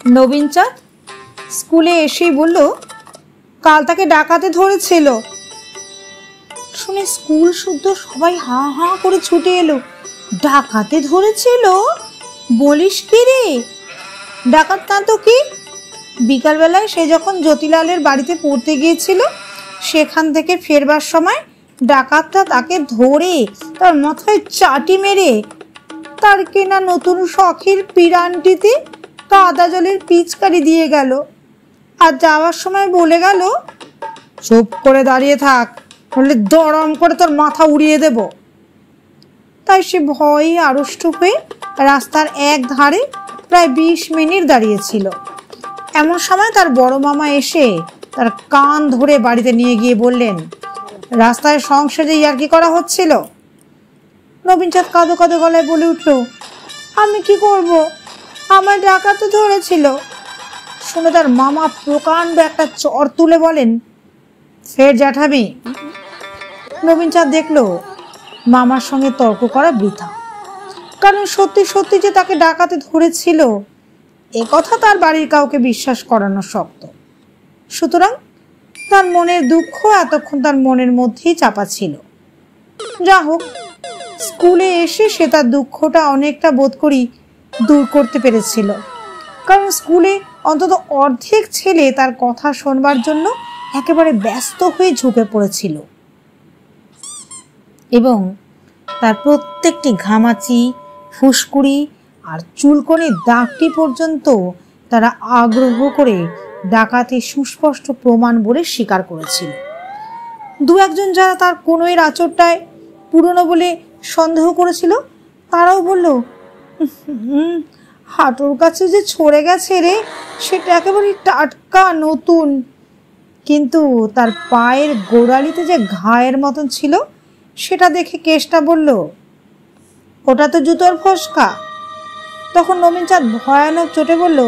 নবীন চাঁদ স্কুলে এসেই বলল, কাল তাকে ডাকাতে ধরেছিল। শুনে স্কুল শুদ্ধ সবাই হা হা করে ছুটে এলো। ডাকাতে ধরেছিল? বলিস কি রে? ডাকাত না তো কি। বিকালবেলায় সে যখন জ্যোতিলালের বাড়িতে পড়তে গিয়েছিল, সেখান থেকে ফেরবার সময় ডাকাতটা তাকে ধরে তার মাথায় চাটি মেরে তার কেনা নতুন শখের পিরানটিতে কাদা জলের পিচকারি দিয়ে গেল। আর যাওয়ার সময় বলে গেল, চুপ করে দাঁড়িয়ে থাক, বললে দরম করে তোর মাথা উড়িয়ে দেব। তাই সে ভয়ে আড়ষ্ট হয়ে রাস্তার এক ধারে প্রায় 20 মিনিট দাঁড়িয়েছিল। এমন সময় তার বড় মামা এসে তার কান ধরে বাড়িতে নিয়ে গিয়ে বললেন, রাস্তায় সংসারে ইয়ার্কি করা হচ্ছিল। নবীন চাঁদ কাঁদো কাঁদো গলায় বলে উঠল, আমি কি করব, আমার ডাকাতে ধরেছিল। শুনে তার মামা প্রকাণ্ড একটা চর তুলে বলেন, ফের জ্যাঠামি। নবীন চাঁদ দেখলো মামার সঙ্গে তর্ক করা বৃথা, কারণ সত্যি সত্যি যে তাকে ডাকাতে ধরেছিল এ কথা তার বাড়ির কাউকে বিশ্বাস করানো শক্ত। সুতরাং তার মনের দুঃখ এতক্ষণ তার মনের মধ্যেই চাপা ছিল। যা হোক, স্কুলে এসে সে তার দুঃখটা অনেকটা বোধ করি দূর করতে পেরেছিল, কারণ স্কুলে অন্তত অর্ধেক ছেলে তার কথা শোনবার জন্য একেবারে ব্যস্ত হয়ে ঝুঁকে পড়েছিল এবং তার প্রত্যেকটি ঘামাচি, ফুসকুড়ি আর চুলকনির দাগটি পর্যন্ত তারা আগ্রহ করে ডাকাতি সুস্পষ্ট প্রমাণ বলে স্বীকার করেছিল। দু একজন যারা তার কোনোই আঁচড়টায় পুরনো বলে সন্দেহ করেছিল, তারাও বলল, হাঁটুর কাছে যে ছড়ে গেছে রে, সেটা একেবারে টাটকা নতুন। কিন্তু তার পায়ের গোড়ালিতে যে ঘায়ের মতন ছিল, সেটা দেখে কেষ্টা বলল, ওটা তো জুতোর ফসকা। তখন নবীন চাঁদ ভয়ানক চোটে বলল,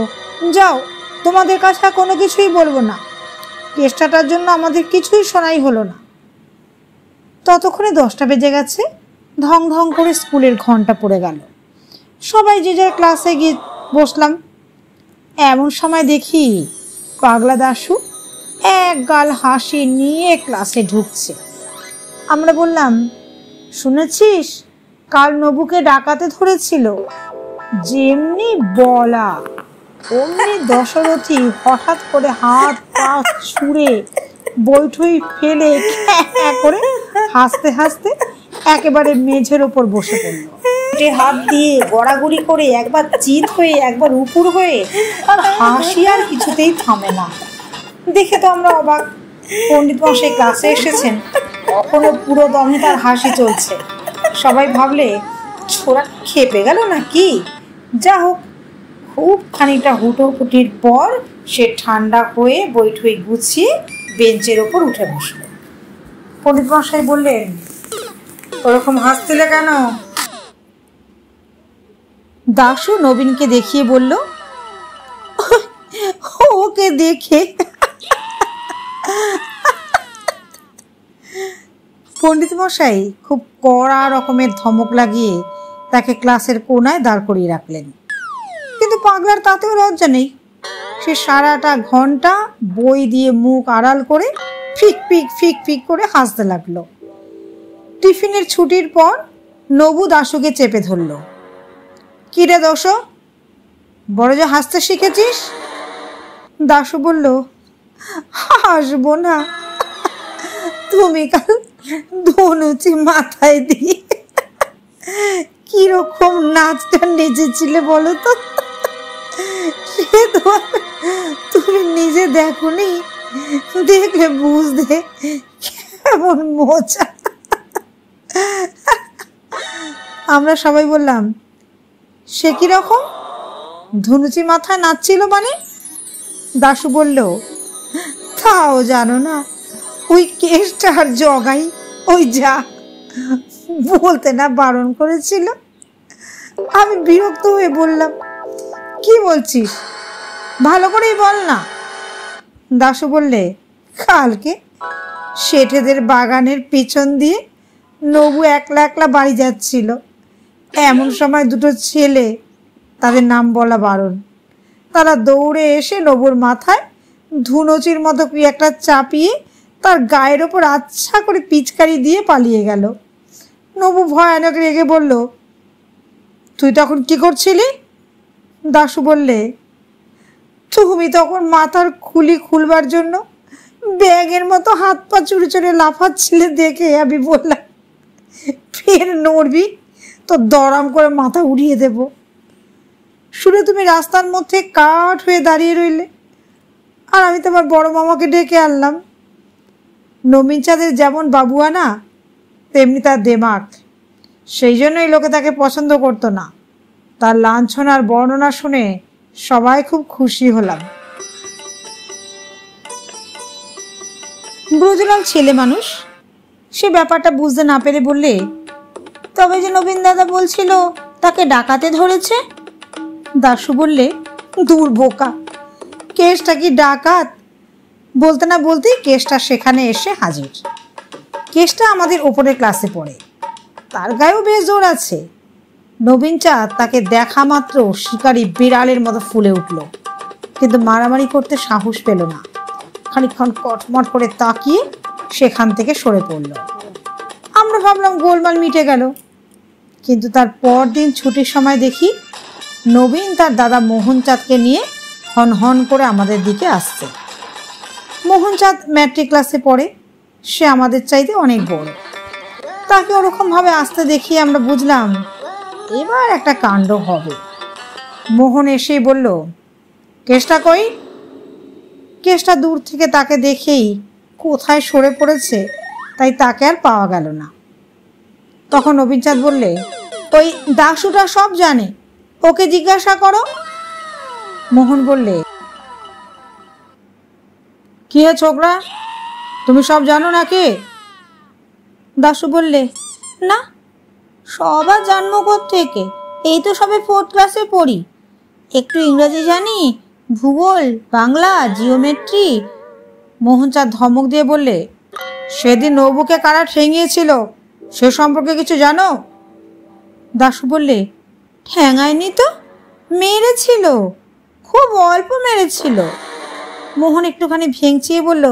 যাও, তোমাদের কাছে কোনো কিছুই বলবো না। কেষ্টাটার জন্য আমাদের কিছুই শোনাই হলো না। ততক্ষণে 10টা বেজে গেছে। ধং ধং করে স্কুলের ঘন্টা পড়ে গেল। সবাই যে যার ক্লাসে গিয়ে বসলাম। এমন সময় দেখি পাগলা দাশু এক গাল হাসি নিয়ে ক্লাসে ঢুকছে। আমরা বললাম, শুনেছিস কাল নবুকে ডাকাতে ধরেছিল? যেমনি বলা অমনি দশরথী হঠাৎ করে হাত পা ছুঁড়ে বৈঠই ফেলে করে হাসতে হাসতে একেবারে মেঝের ওপর বসে পড়ল। হাত দিয়ে গড়াগড়ি করে একবার চিত হয়ে একবার উপুর হয়ে হাসি আর কিছুতেই থামে না। দেখে তো আমরা অবাক। পণ্ডিত মশাই ক্লাসে এসেছেন, কখনো পুরো দমে তার হাসি চলছে। সবাই ভাবলে ছোড়া খেপে গেল নাকি। যা হোক, খুব খানিকটা হুটোপুটির পর সে ঠান্ডা হয়ে বৈঠই গুছিয়ে বেঞ্চের ওপর উঠে বসল। পণ্ডিত মশাই বললেন, ওরকম হাসছিলে কেন? দাশু নবীনকে দেখিয়ে বলল, ওকে দেখে। পণ্ডিত মশাই খুব কড়া রকমের ধমক লাগিয়ে তাকে ক্লাসের কোনায় দাঁড় করিয়ে রাখলেন। কিন্তু পাগলার তাতেও লজ্জা নেই। সে সারাটা ঘন্টা বই দিয়ে মুখ আড়াল করে ফিক ফিক ফিক ফিক করে হাসতে লাগলো। টিফিনের ছুটির পর নবু দাশুকে চেপে ধরল। কি রে দোষ, বড় যে হাসতে শিখেছিস? দাশু বলল, হাসবো না, তুমি কাল ধনুচি মাথায় দিয়ে কিরকম নাচটা নেচেছিলে বলো তো? সে তো তুমি নিজে দেখোনি, দেখলে বুঝতে কেমন মজা। আমরা সবাই বললাম, সে কিরকম? ধনুচি মাথায় নাচছিল মানে? দাশু বলল, তাও জানো না? ওই কেষ্টার জগাই ওই যা বলতে না বারণ করেছিল। আমি বিরক্ত হয়ে বললাম, কি বলছিস, ভালো করেই বল না। দাশু বললে, কালকে শেঠেদের বাগানের পিছন দিয়ে নবু একলা একলা বাড়ি যাচ্ছিল। এমন সময় দুটো ছেলে, তাদের নাম বলা বারণ, তারা দৌড়ে এসে নবুর মাথায় ধুনুচির মতো কি একটা চাপিয়ে তার গায়ের ওপর আচ্ছা করে পিচকারি দিয়ে পালিয়ে গেল। নবু ভয়ানক রেগে বলল, তুই তখন কি করছিলি? দাশু বললে, তুমি তখন মাথার খুলি খুলবার জন্য ব্যাঙের মতো হাত পা চুরে চুরে লাফাচ্ছিলে দেখে আমি বললাম, ফের নড়বি তো দরাম করে মাথা উড়িয়ে দেব। শুনে তুমি রাস্তার মধ্যে কাঠ হয়ে দাঁড়িয়ে রইলে, আর আমি তোমার বড় মামাকে ডেকে আনলাম। নবীন চাঁদের যেমন বাবুয়ানা তেমনি তার দেমাক, সেই জন্যই লোকে তাকে পছন্দ করতো না। তার লাঞ্ছনার বর্ণনা শুনে সবাই খুব খুশি হলাম। ব্রজলাল ছেলে মানুষ, সে ব্যাপারটা বুঝতে না পেরে বললে, তবে যে নবীন দাদা বলছিল তাকে ডাকাতে ধরেছে। দাশু বললে, দূর বোকা, কেসটা কি ডাকাত? বলতে না বলতেই কেসটা সেখানে এসে হাজির। কেসটা আমাদের ওপরের ক্লাসে পড়ে, তার গায়েও বেশ জোর আছে। নবীন চাঁদ তাকে দেখা মাত্র শিকারী বিড়ালের মতো ফুলে উঠল, কিন্তু মারামারি করতে সাহস পেল না। খানিকক্ষণ কটমট করে তাকিয়ে সেখান থেকে সরে পড়ল। আমরা ভাবলাম গোলমাল মিটে গেল, কিন্তু তার পরদিন ছুটির সময় দেখি নবীন তার দাদা মোহনচাঁদকে নিয়ে হন হন করে আমাদের দিকে আসছে। মোহনচাঁদ ম্যাট্রিক ক্লাসে পড়ে, সে আমাদের চাইতে অনেক বড়। তাকে ওরকমভাবে আসতে দেখি আমরা বুঝলাম এবার একটা কাণ্ড হবে। মোহন এসেই বলল, কেসটা কই? কেসটা দূর থেকে তাকে দেখেই কোথায় সরে পড়েছে, তাই তাকে আর পাওয়া গেল না। তখন নবীনচাঁদ বললে, ওই দাশুটা সব জানে, ওকে জিজ্ঞাসা করো। মোহন বললে, কি হে ছোকরা, তুমি সব জানো নাকি? দাশু বললে, না, সব আর জানবো কোত্থেকে, এই তো সবে 4th ক্লাসে পড়ি। একটু ইংরেজি জানি, ভূগোল, বাংলা, জিওমেট্রি। মোহনচাঁদ ধমক দিয়ে বললে, সেদিন নবুকে কারা ঠেঙিয়েছিল সে সম্পর্কে কিছু জানো? দাশু বললে, ঠ্যাঙায়নি তো, মেরেছিল, খুব অল্প মেরেছিল। মোহন একটুখানি ভেঙচিয়ে বলল,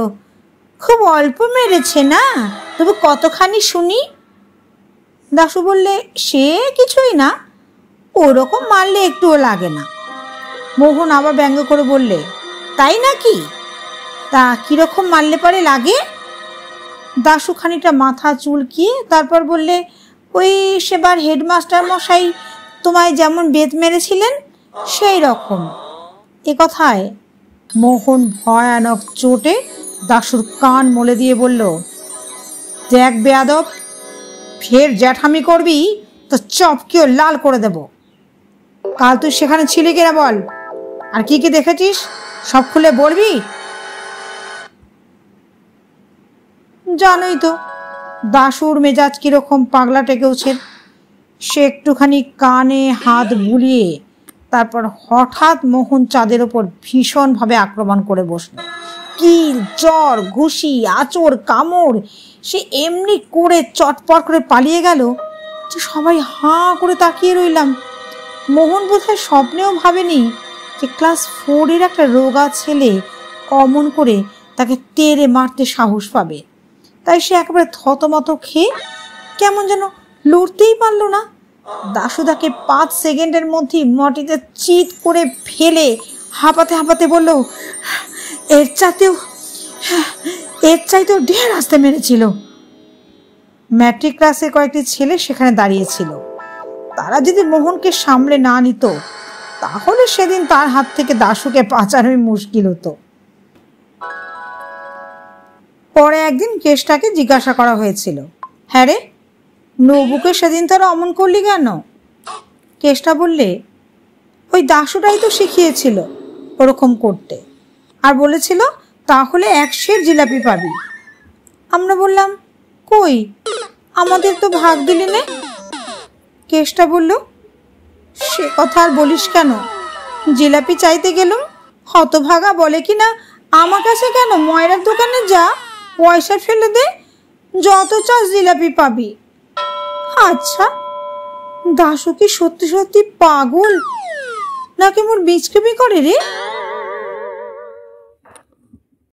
খুব অল্প মেরেছে না, তবু কতখানি শুনি। দাশু বললে, সে কিছুই না, ওরকম মারলে একটুও লাগে না। মোহন আবার ব্যঙ্গ করে বললে, তাই নাকি? তা কিরকম মারলে পরে লাগে? দাশু খানিকটা মাথা চুলকিয়ে তারপর বললে, ওই সেবার হেডমাস্টার মশাই তোমায় যেমন বেত মেরেছিলেন সেই রকম। এ কথায় মোহন ভয়ানক চোটে দাশুর কান মলে দিয়ে বলল, দেখ বেয়াদব, ফের জ্যাঠামি করবি তো চপকেও লাল করে দেব। কাল তুই সেখানে ছিলি কিনা বল, আর কি কি দেখেছিস সব খুলে বলবি। জানোই তো দাশুর মেজাজ কিরকম পাগলা টেকেওছে। সে একটুখানি কানে হাত বুলিয়ে তারপর হঠাৎ মোহনচাঁদের ওপর ভীষণভাবে আক্রমণ করে বসল। কিল, চর, ঘুষি, আঁচড়, কামড়, সে এমনি করে চটপট করে পালিয়ে গেল যে সবাই হাঁ করে তাকিয়ে রইলাম। মোহন বোধহয় স্বপ্নেও ভাবেনি যে ক্লাস 4-এর একটা রোগা ছেলে অমন করে তাকে তেড়ে মারতে সাহস পাবে। তাই সে একেবারে থতমত খেয়ে কেমন যেন লড়তেই পারল না। দাশুদাকে 5 সেকেন্ডের মধ্যে মাটিতে চিৎ করে ফেলে হাঁপাতে হাঁপাতে বলল, এর চাইতেও ঢের আসতে মেরেছিল। ম্যাট্রিক ক্লাসে কয়েকটি ছেলে সেখানে দাঁড়িয়েছিল। তারা যদি মোহনকে সামলে না নিত তাহলে সেদিন তার হাত থেকে দাশুকে বাঁচানোই মুশকিল হতো। পরে একদিন কেষ্টাকে জিজ্ঞাসা করা হয়েছিল, হ্যাঁ রে, নবুকে সেদিন তারা অমন করলি কেন? কেষ্টা বললে, ওই দাশুটাই তো শিখিয়েছিল ওরকম করতে, আর বলেছিল তাহলে 1 সের জিলাপি পাবি। আমরা বললাম, কই, আমাদের তো ভাগ দিলি নে। কেষ্টা বলল, সে কথা আর বলিস কেন, জিলাপি চাইতে গেলুম, হতভাগা বলে কিনা আমার কাছে কেন, ময়রার দোকানে যা, পয়সা ফেলে দে, যত চাস জিলাপি পাবি। আচ্ছা, দাশু কি সত্যি সত্যি পাগল, না ডাকে মোর বিচকেবি করে রে?